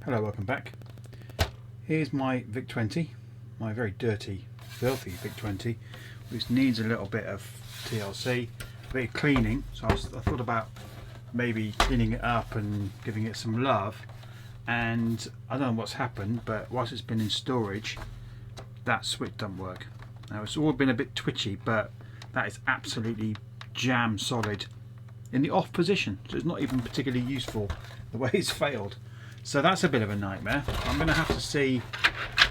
Hello, welcome back. Here's my VIC 20, my very dirty, filthy VIC 20, which needs a little bit of TLC, a bit of cleaning. So I thought about maybe cleaning it up and giving it some love. And I don't know what's happened, but whilst it's been in storage, that switch doesn't work. Now it's all been a bit twitchy, but that is absolutely jam solid in the off position. So it's not even particularly useful the way it's failed. So that's a bit of a nightmare. I'm going to have to see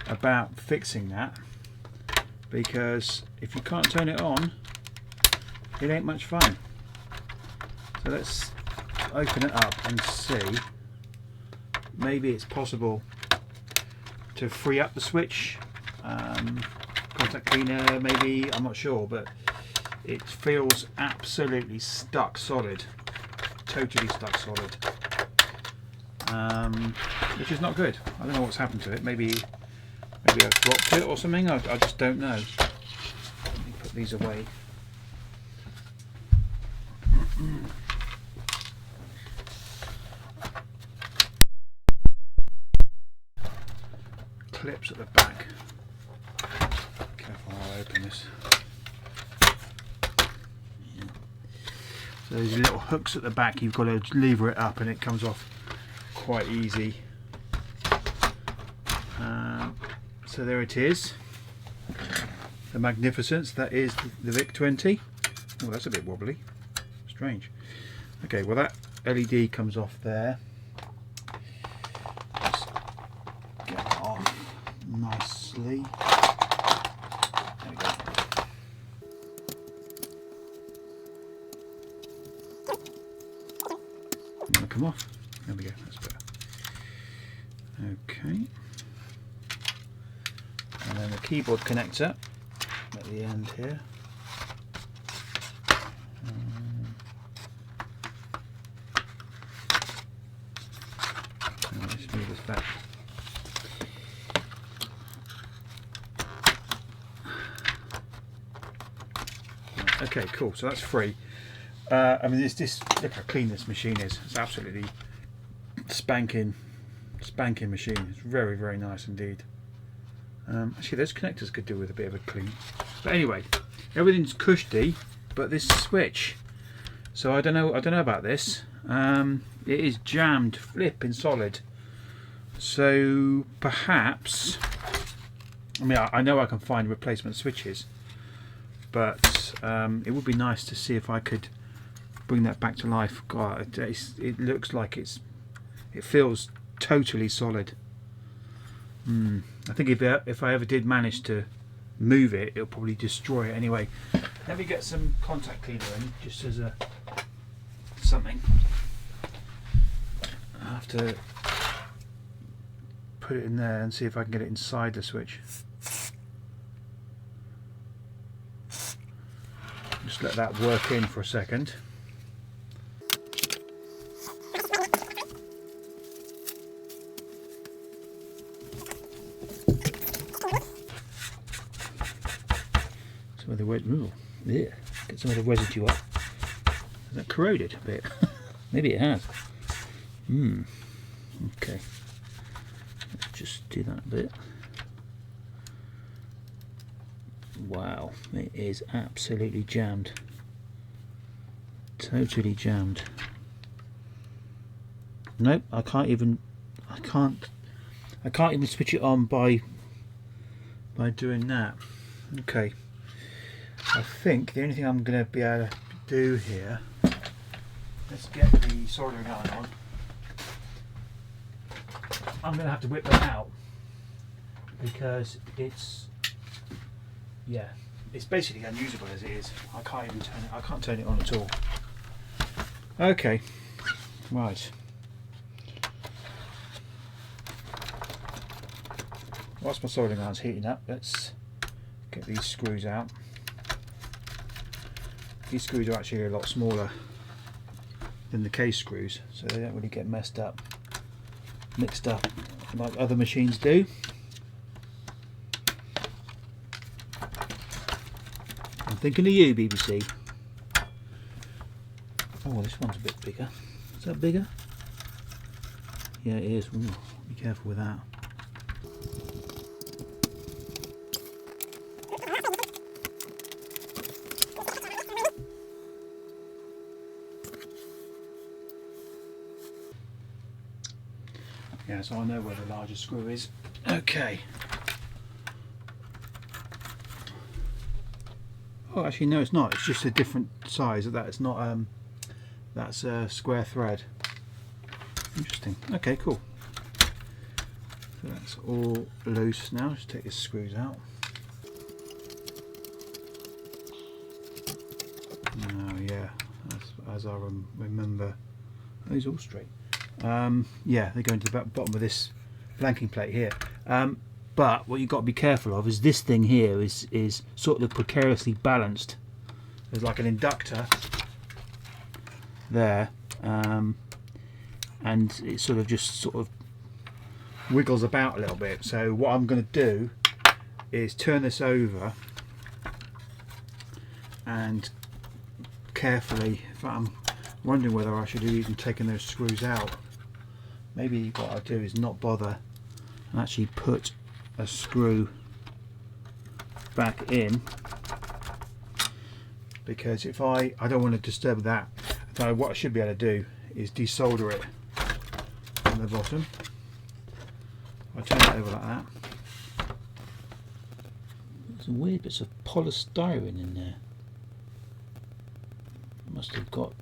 about fixing that, because if you can't turn it on, it ain't much fun. So let's open it up and see. Maybe it's possible to free up the switch. Contact cleaner maybe, I'm not sure, but it feels absolutely stuck solid. Totally stuck solid. Which is not good. I don't know what's happened to it. Maybe I've dropped it or something. I just don't know. Let me put these away. Clips at the back. Careful while I open this. Yeah. So these little hooks at the back, you've got to lever it up and it comes off quite easy. So there it is, the magnificence that is the VIC 20. Oh, that's a bit wobbly, strange. Okay, well that LED comes off there. Just get it off nicely. There we go. Gonna come off. There we go, that's better. Okay. And then the keyboard connector at the end here. Let's move this back. Okay, cool. So that's free. I mean, this look how clean this machine is. It's absolutely spanking machine. It's very, very nice indeed. Actually, those connectors could do with a bit of a clean. But anyway, everything's cushy, but this switch. So I don't know about this. It is jammed, flipping solid. So perhaps, I mean, I know I can find replacement switches, but it would be nice to see if I could bring that back to life. God, it looks like it feels totally solid. I think if I ever did manage to move it, it'll probably destroy it anyway. Let me get some contact cleaner in, just as a something. I have to put it in there and see if I can get it inside the switch. Just let that work in for a second. Some of the yeah, get some of the residue up. Has that corroded a bit? Maybe it has. Okay. Let's just do that bit. Wow, it is absolutely jammed. Totally jammed. Nope, I can't even switch it on by doing that. Okay. I think the only thing I'm going to be able to do here, let's get the soldering iron on. I'm going to have to whip that out because it's basically unusable as it is. I can't even turn it on at all. Okay, right. Whilst my soldering iron's heating up, let's get these screws out. These screws are actually a lot smaller than the case screws, so they don't really get mixed up like other machines do. I'm thinking of you, BBC. Oh, this one's a bit bigger. Is that bigger? Yeah, it is. Ooh, Be careful with that. Yeah, so I know where the larger screw is. Okay. Oh, actually, no, it's not. It's just a different size of that. It's not. That's a square thread. Interesting. Okay, cool. So that's all loose now. Just take the screws out. Oh yeah, as I remember. Oh, these are all straight. Yeah, they go into the bottom of this blanking plate here. But what you've got to be careful of is this thing here is sort of precariously balanced. There's like an inductor there, and it sort of wiggles about a little bit. So what I'm going to do is turn this over and carefully, if I'm wondering whether I should have even taken those screws out, maybe what I'll do is not bother and actually put a screw back in, because if I don't want to disturb that. So what I should be able to do is desolder it on the bottom. I turn it over like that. There's some weird bits of polystyrene in there. Must have got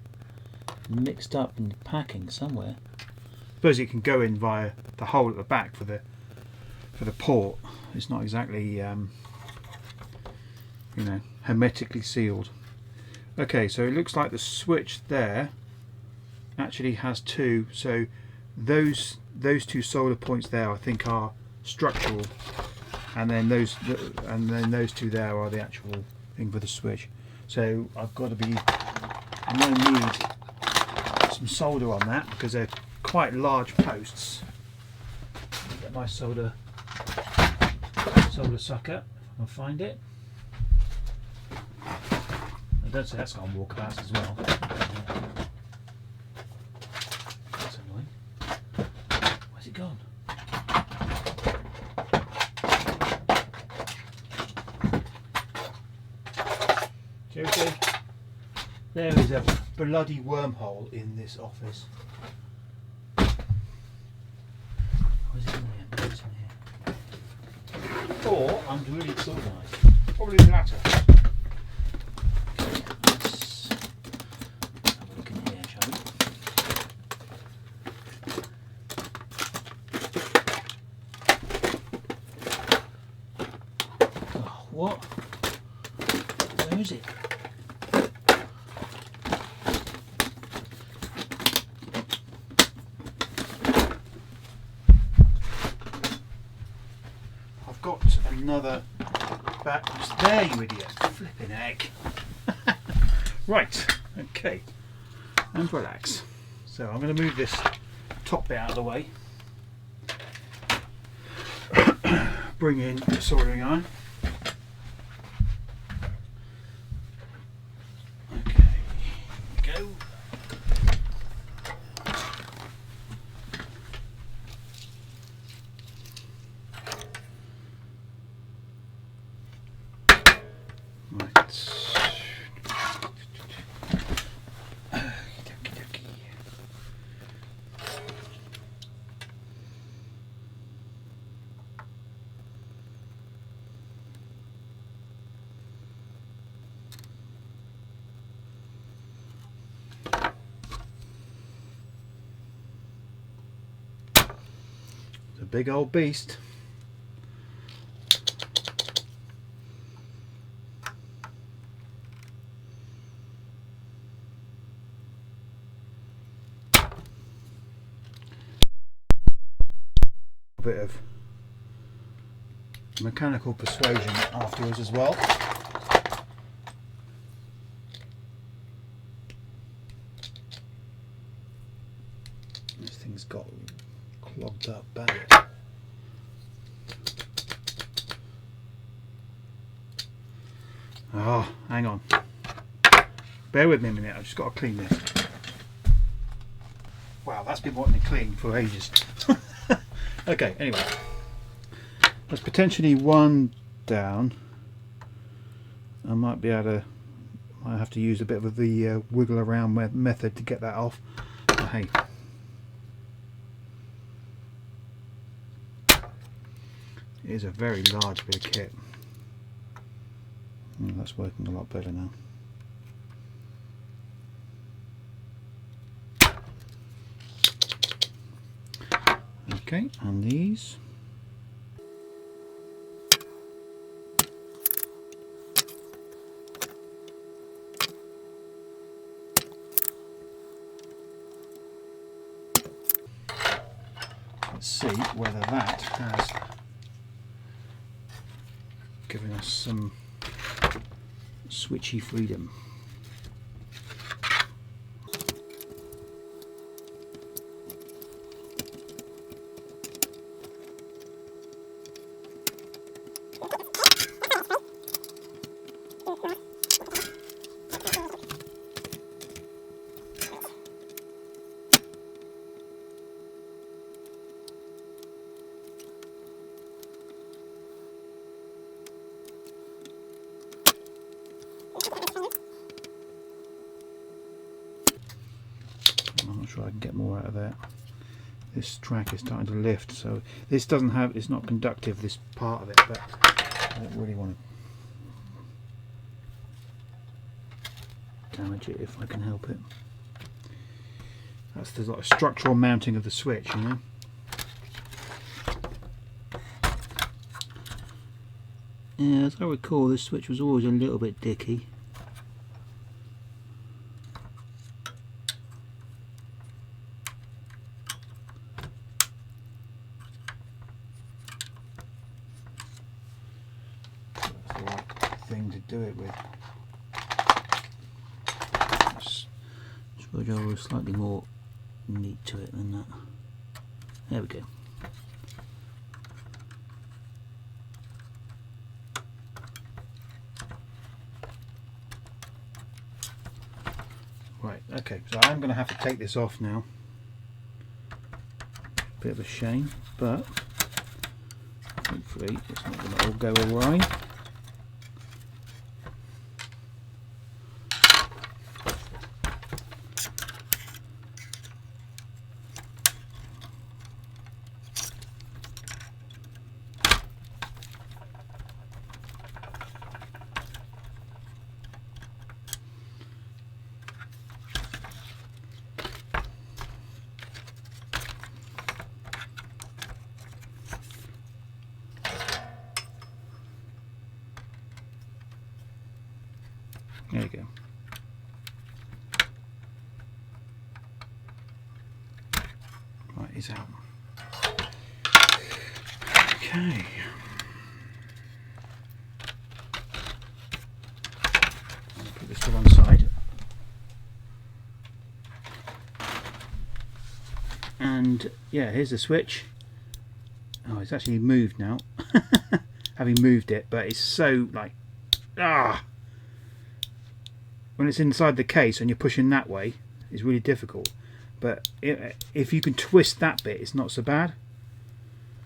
mixed up in the packing somewhere. I suppose it can go in via the hole at the back for the port. It's not exactly you know, hermetically sealed. Okay, so it looks like the switch there actually has two. So those two solder points there, I think, are structural, and then those two there are the actual thing for the switch. So I'm going to need some solder on that because they're quite large posts. Get my solder sucker if I can find it. I don't say that's got walkabouts as well. That's annoying. Where's it gone? Seriously? There is a bloody wormhole in this office. Where's it in here? Where's it in here? Or I'm really disorganised. Probably the latter. Let's have a look in here, shall we? Oh, what? Where is it? Got another back. There, you idiot! Flipping heck! Right, okay, and relax. So I'm going to move this top bit out of the way. Bring in the soldering iron. Okay, here we go. A big old beast. A bit of mechanical persuasion afterwards as well. This thing's got clogged up bad. Oh, hang on. Bear with me a minute, I've just got to clean this. Wow, that's been wanting to clean for ages. Okay, anyway, that's potentially one down. I might be able to, I have to use a bit of the wiggle around method to get that off. But hey, it is a very large bit of kit. That's working a lot better now. Okay, and these. Let's see whether that has given us some switchy freedom. I'm not sure I can get more out of that. This track is starting to lift, so this doesn't have, it's not conductive, this part of it, but I don't really want to damage it if I can help it. That's the like structural mounting of the switch, you know. Yeah, as I recall, this switch was always a little bit dicky. That's the right thing to do it with. Screwdriver was slightly more neat to it than that. There we go. Right, okay, so I'm going to have to take this off now. Bit of a shame, but hopefully it's not going to all go awry. There you go. Right, it's out. Okay. I'll put this to one side. And yeah, here's the switch. Oh, it's actually moved now. Having moved it, but it's so like, when it's inside the case and you're pushing that way, it's really difficult. But if you can twist that bit, it's not so bad.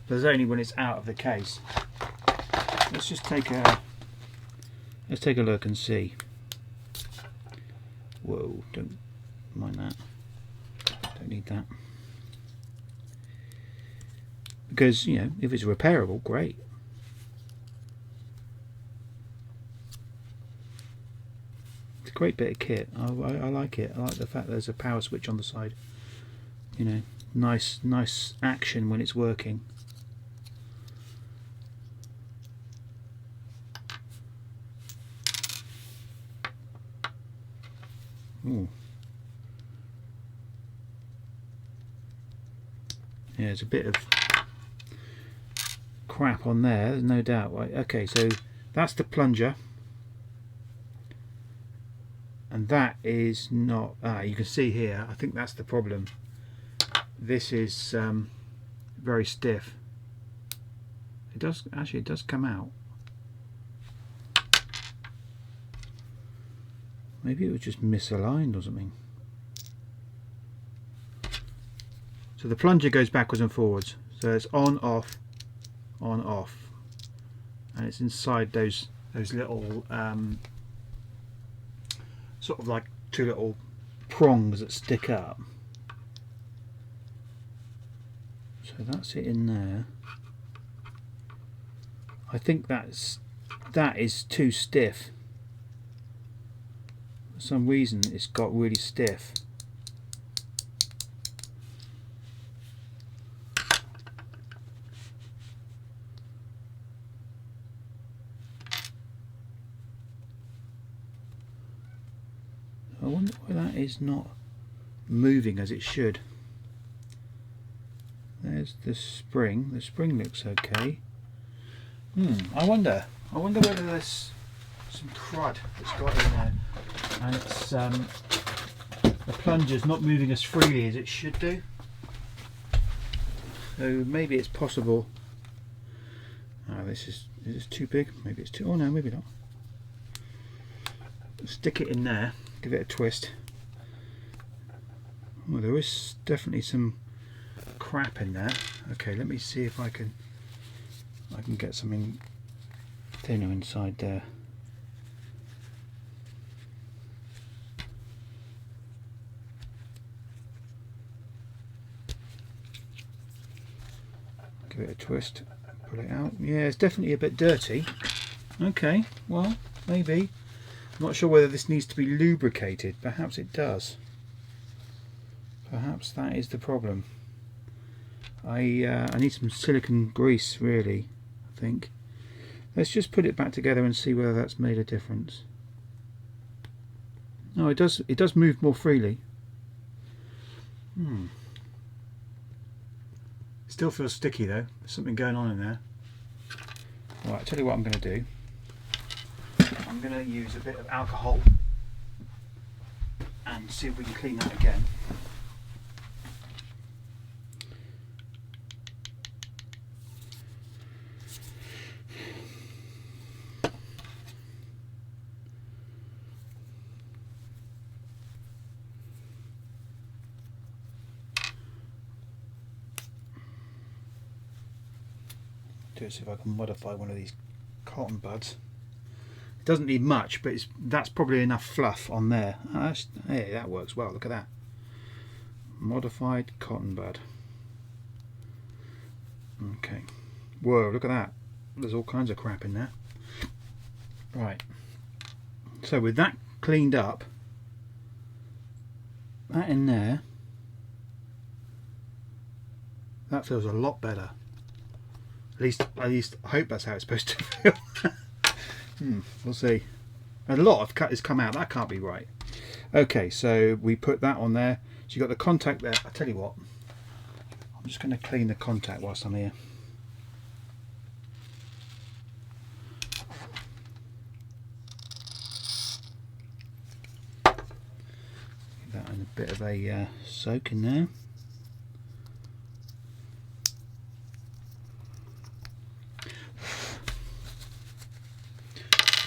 But it's only when it's out of the case. Let's just take a look and see. Whoa! Don't mind that. Don't need that. Because you know, if it's repairable, great. Great bit of kit. I like it. I like the fact there's a power switch on the side. You know, nice action when it's working. Ooh. Yeah, there's a bit of crap on there. There's no doubt. Right. Okay, so that's the plunger. And that is not, you can see here, I think that's the problem. This is very stiff. It does, actually it does come out. Maybe it was just misaligned or something. So the plunger goes backwards and forwards. So it's on, off, and it's inside those little sort of like two little prongs that stick up. So that's it in there. I think that is too stiff. For some reason it's got really stiff. I wonder why that is not moving as it should. There's the spring. The spring looks okay. I wonder whether there's some crud that's got in there, and it's the plunger's not moving as freely as it should do. So maybe it's possible. Oh, is this too big? Maybe it's too. Oh no, maybe not. Stick it in there. Give it a twist. Oh, there is definitely some crap in there. Okay, let me see if I can get something thinner inside there. Give it a twist, pull it out. Yeah, it's definitely a bit dirty. Okay, well, maybe. I'm not sure whether this needs to be lubricated. Perhaps it does. Perhaps that is the problem. I need some silicone grease, really, I think. Let's just put it back together and see whether that's made a difference. No, it does move more freely. Still feels sticky though. There's something going on in there. Right, I'll tell you what I'm going to do. I'm going to use a bit of alcohol and see if we can clean that again. See if I can modify one of these cotton buds. It doesn't need much, but that's probably enough fluff on there. Hey, that works well. Look at that. Modified cotton bud. Okay. Whoa, look at that. There's all kinds of crap in there. Right. So with that cleaned up, that in there, that feels a lot better. At least I hope that's how it's supposed to feel. We'll see. A lot of cut has come out. That can't be right. Okay, so we put that on there. So you got the contact there. I tell you what, I'm just going to clean the contact whilst I'm here. Give that in a bit of a soak in there.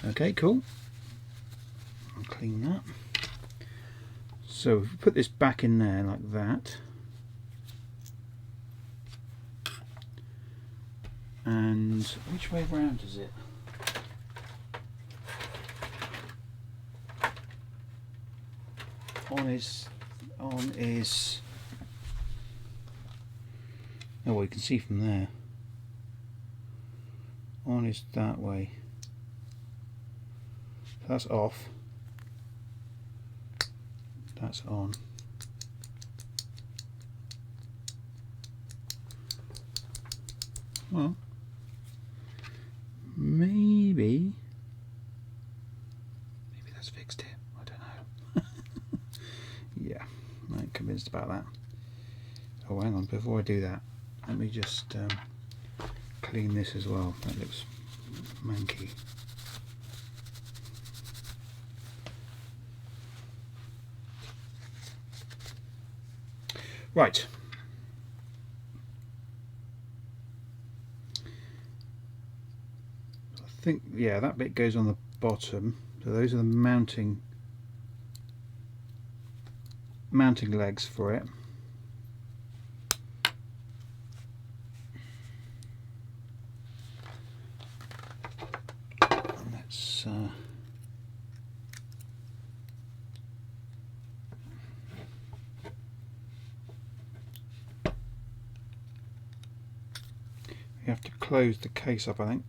Okay, cool. I'll clean that. So if we put this back in there like that, and which way round is it? On is oh, well, you can see from there. On is that way. That's off. That's on. Well, maybe that's fixed here. I don't know. Yeah, I ain't convinced about that. Oh, hang on. Before I do that, let me just clean this as well. That looks manky. Right. I think, yeah, that bit goes on the bottom. So those are the mounting legs for it. let's you have to close the case up, I think.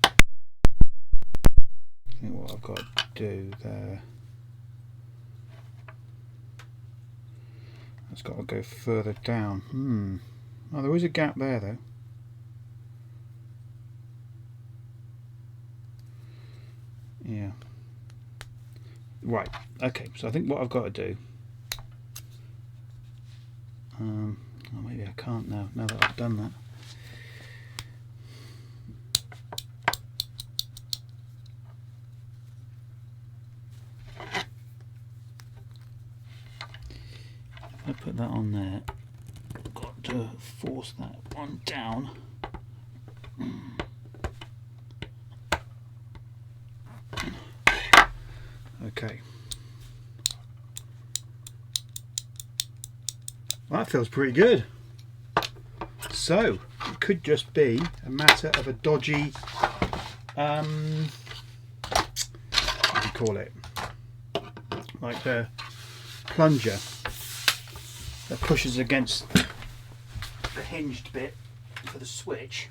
I think what I've got to do there, it's got to go further down. Oh, there is a gap there though. Yeah. Right. Okay. So I think what I've got to do. Oh, maybe I can't now. Now that I've done that. If I put that on there, I've got to force that one down. Okay. Well, that feels pretty good. So it could just be a matter of a dodgy, what do you call it? Like the plunger that pushes against the hinged bit for the switch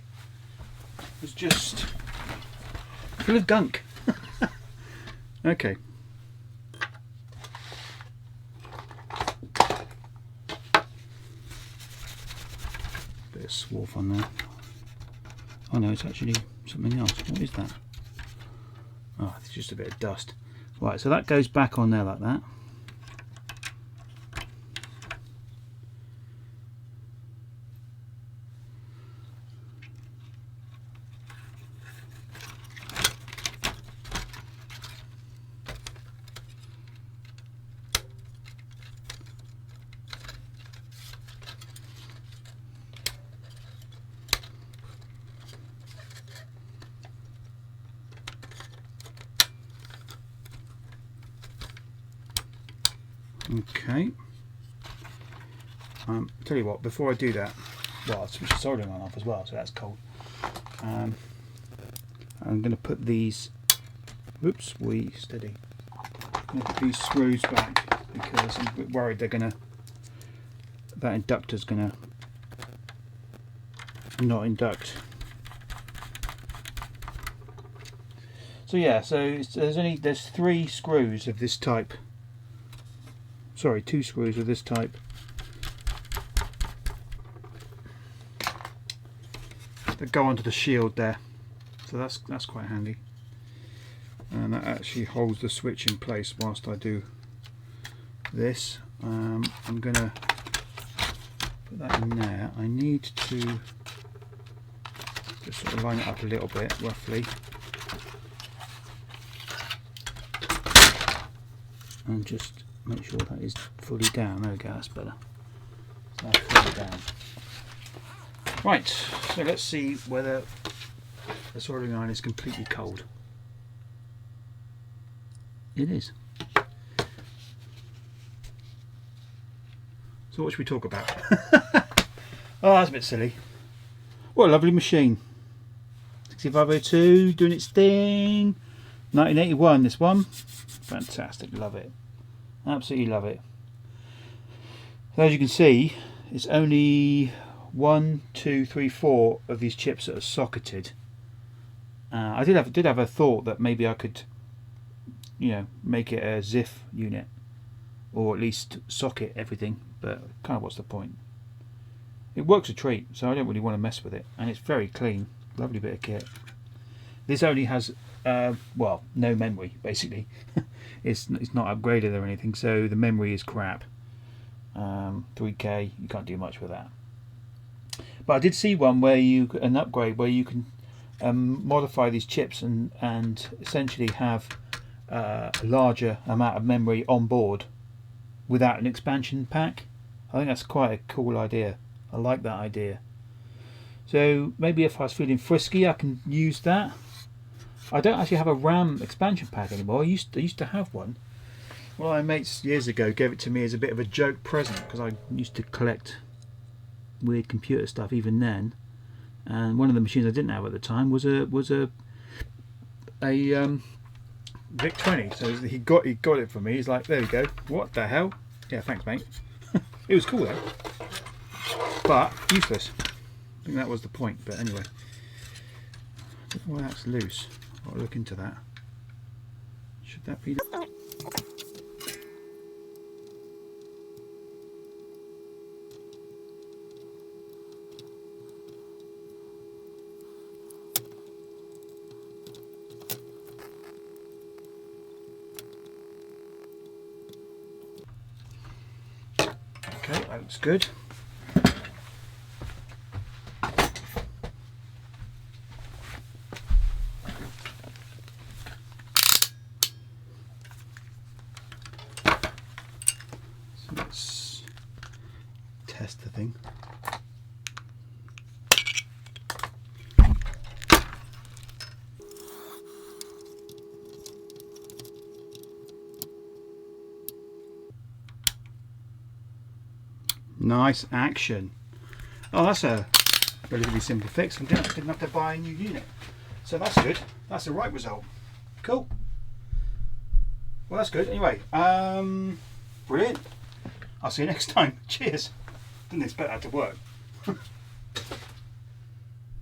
was just full of gunk. Okay. Bit of swarf on there. Oh no, it's actually something else. What is that? Oh, it's just a bit of dust. Right, so that goes back on there like that. Okay. Tell you what, before I do that, well, I'll switch the soldering iron off as well, so that's cold. I'm going to put these, whoops, steady. I'm going to put these screws back because I'm a bit worried they're going to, that inductor's going to not induct. So yeah, so there's 3 screws of this type. Sorry, 2 screws of this type that go onto the shield there, so that's quite handy, and that actually holds the switch in place whilst I do this. I'm gonna put that in there. I need to just sort of line it up a little bit roughly, and just make sure that is fully down. There we go, that's better. That's fully down. Right, so let's see whether the soldering iron is completely cold. It is. So what should we talk about? Oh, that's a bit silly. What a lovely machine. 6502 doing its thing. 1981 this one. Fantastic, love it. Absolutely love it. So as you can see, it's only 1, 2, 3, 4 of these chips that are socketed. I did have a thought that maybe I could, you know, make it a ZIF unit, or at least socket everything. But kind of what's the point? It works a treat, so I don't really want to mess with it, and it's very clean. Lovely bit of kit. This only has well, no memory basically. it's not upgraded or anything, so the memory is crap. 3K, you can't do much with that. But I did see one where an upgrade where you can modify these chips and essentially have a larger amount of memory on board without an expansion pack. I think that's quite a cool idea. I like that idea. So maybe if I was feeling frisky, I can use that. I don't actually have a RAM expansion pack anymore. I used to have one, One of my mates years ago gave it to me as a bit of a joke present, because I used to collect weird computer stuff even then. And one of the machines I didn't have at the time was a VIC 20. So he got it for me. He's like, there we go. What the hell? Yeah, thanks, mate. It was cool though, but useless. I think that was the point. But anyway, I don't know why that's loose. I'll look into that. Should that be? Okay, that looks good. So let's test the thing. Nice action. Oh, that's a relatively simple fix. We didn't have to buy a new unit. So that's good. That's the right result. Cool. Well, that's good. Anyway, brilliant. I'll see you next time. Cheers. Didn't expect that to work.